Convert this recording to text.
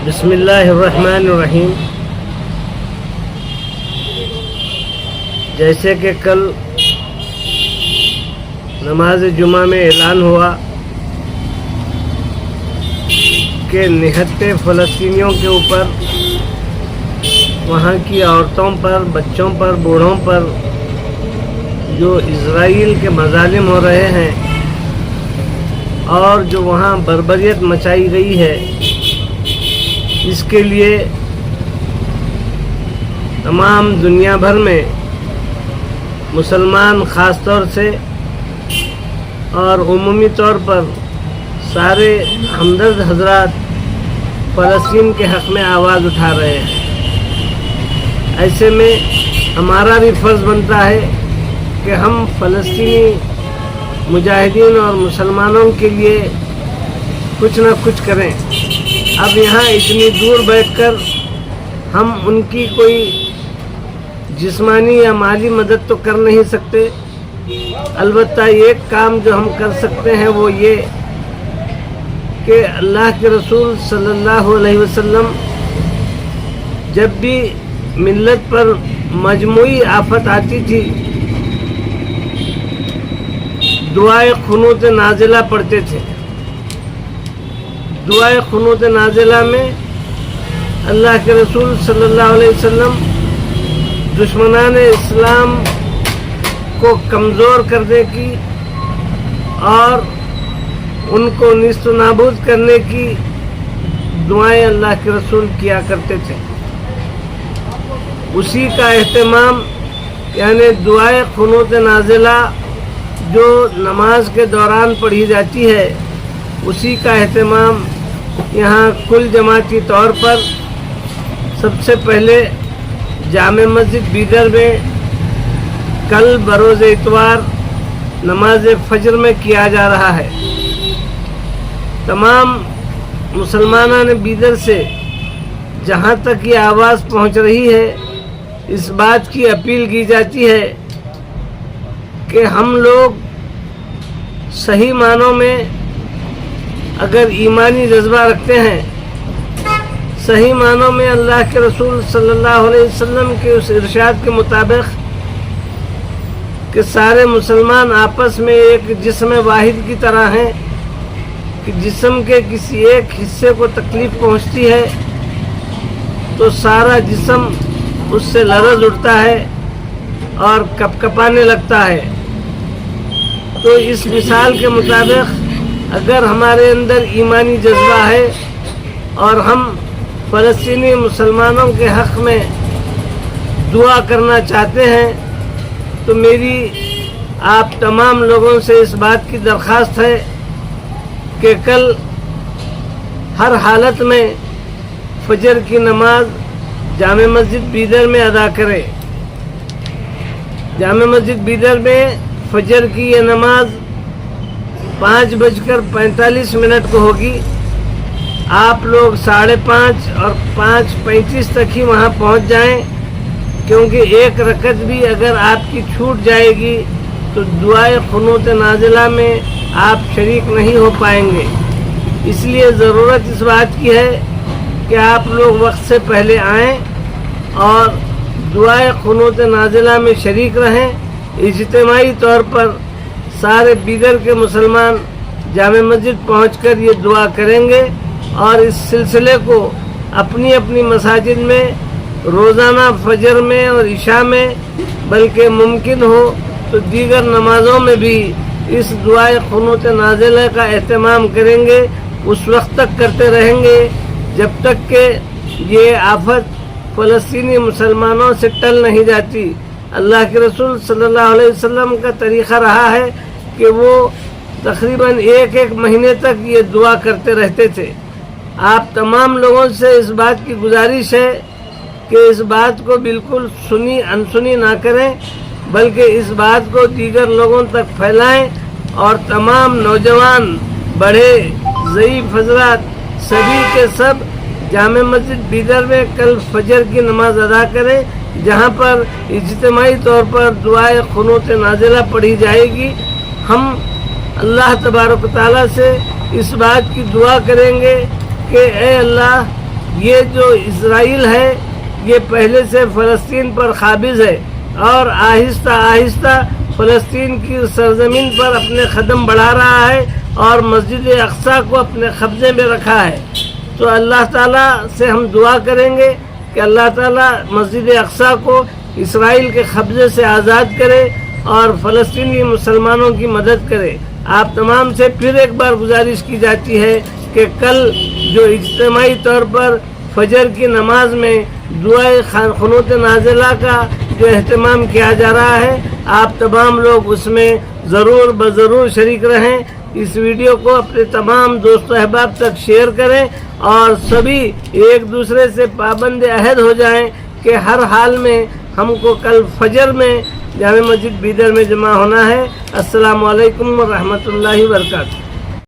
بسم اللہ الرحمن الرحیم۔ جیسے کہ کل نماز جمعہ میں اعلان ہوا کہ نہتے فلسطینیوں کے اوپر، وہاں کی عورتوں پر، بچوں پر، بوڑھوں پر جو اسرائیل کے مظالم ہو رہے ہیں اور جو وہاں بربریت مچائی گئی ہے، اس کے لیے تمام دنیا بھر میں مسلمان خاص طور سے اور عمومی طور پر سارے ہمدرد حضرات فلسطین کے حق میں آواز اٹھا رہے ہیں۔ ایسے میں ہمارا بھی فرض بنتا ہے کہ ہم فلسطینی مجاہدین اور مسلمانوں کے لیے کچھ نہ کچھ کریں۔ اب یہاں اتنی دور بیٹھ کر ہم ان کی کوئی جسمانی یا مالی مدد تو کر نہیں سکتے، البتہ ایک کام جو ہم کر سکتے ہیں وہ یہ کہ اللہ کے رسول صلی اللہ علیہ وسلم جب بھی ملت پر مجموعی آفت آتی تھی، دعائے قنوت نازلہ پڑھتے تھے۔ دعائے قنوت نازلہ میں اللہ کے رسول صلی اللہ علیہ وسلم دشمنان اسلام کو کمزور کرنے کی اور ان کو نیست و نابود کرنے کی دعائیں اللہ کے رسول کیا کرتے تھے۔ اسی کا اہتمام یعنی دعائے قنوت نازلہ جو نماز کے دوران پڑھی جاتی ہے، اسی کا اہتمام یہاں کل جماعتی طور پر سب سے پہلے جامع مسجد بیدر میں کل بروز اتوار نماز فجر میں کیا جا رہا ہے۔ تمام مسلمانان بیدر سے جہاں تک یہ آواز پہنچ رہی ہے، اس بات کی اپیل کی جاتی ہے کہ ہم لوگ صحیح معنوں میں اگر ایمانی جذبہ رکھتے ہیں، صحیح معنوں میں اللہ کے رسول صلی اللہ علیہ وسلم کے اس ارشاد کے مطابق کہ سارے مسلمان آپس میں ایک جسم واحد کی طرح ہیں، کہ جسم کے کسی ایک حصے کو تکلیف پہنچتی ہے تو سارا جسم اس سے لرز اٹھتا ہے اور کپکپانے لگتا ہے۔ تو اس مثال کے مطابق اگر ہمارے اندر ایمانی جذبہ ہے اور ہم فلسطینی مسلمانوں کے حق میں دعا کرنا چاہتے ہیں، تو میری آپ تمام لوگوں سے اس بات کی درخواست ہے کہ کل ہر حالت میں فجر کی نماز جامع مسجد بیدر میں ادا کرے۔ جامع مسجد بیدر میں فجر کی یہ نماز 5:45 کو ہوگی۔ آپ لوگ 5:30 اور 5:35 تک ہی وہاں پہنچ جائیں، کیونکہ ایک رکعت بھی اگر آپ کی چھوٹ جائے گی تو دعائے قنوت نازلہ میں آپ شریک نہیں ہو پائیں گے۔ اس لیے ضرورت اس بات کی ہے کہ آپ لوگ وقت سے پہلے آئیں اور دعائے قنوت نازلہ میں شریک رہیں۔ اجتماعی طور پر سارے بیدر کے مسلمان جامع مسجد پہنچ کر یہ دعا کریں گے اور اس سلسلے کو اپنی اپنی مساجد میں روزانہ فجر میں اور عشاء میں، بلکہ ممکن ہو تو دیگر نمازوں میں بھی اس دعائے قنوت نازلہ کا اہتمام کریں گے۔ اس وقت تک کرتے رہیں گے جب تک کہ یہ آفت فلسطینی مسلمانوں سے ٹل نہیں جاتی۔ اللہ کے رسول صلی اللہ علیہ وسلم کا طریقہ رہا ہے کہ وہ تقریباً ایک مہینے تک یہ دعا کرتے رہتے تھے۔ آپ تمام لوگوں سے اس بات کی گزارش ہے کہ اس بات کو بالکل سنی انسنی نہ کریں، بلکہ اس بات کو دیگر لوگوں تک پھیلائیں اور تمام نوجوان، بڑے، ضعیف حضرات سبھی کے سب جامع مسجد بیدر میں کل فجر کی نماز ادا کریں، جہاں پر اجتماعی طور پر دعائے قنوت نازلہ پڑھی جائے گی۔ ہم اللہ تبارک و تعالیٰ سے اس بات کی دعا کریں گے کہ اے اللہ، یہ جو اسرائیل ہے یہ پہلے سے فلسطین پر قابض ہے اور آہستہ آہستہ فلسطین کی سرزمین پر اپنے قدم بڑھا رہا ہے اور مسجد اقصی کو اپنے قبضے میں رکھا ہے۔ تو اللہ تعالیٰ سے ہم دعا کریں گے کہ اللہ تعالیٰ مسجد اقصی کو اسرائیل کے قبضے سے آزاد کرے اور فلسطینی مسلمانوں کی مدد کرے۔ آپ تمام سے پھر ایک بار گزارش کی جاتی ہے کہ کل جو اجتماعی طور پر فجر کی نماز میں دعائے قنوت نازلہ کا جو اہتمام کیا جا رہا ہے، آپ تمام لوگ اس میں ضرور بضرور شریک رہیں۔ اس ویڈیو کو اپنے تمام دوست و احباب تک شیئر کریں اور سبھی ایک دوسرے سے پابند عہد ہو جائیں کہ ہر حال میں ہم کو کل فجر میں جامع مسجد بیدر میں جمع ہونا ہے۔ السلام علیکم ورحمۃ اللہ وبرکاتہ۔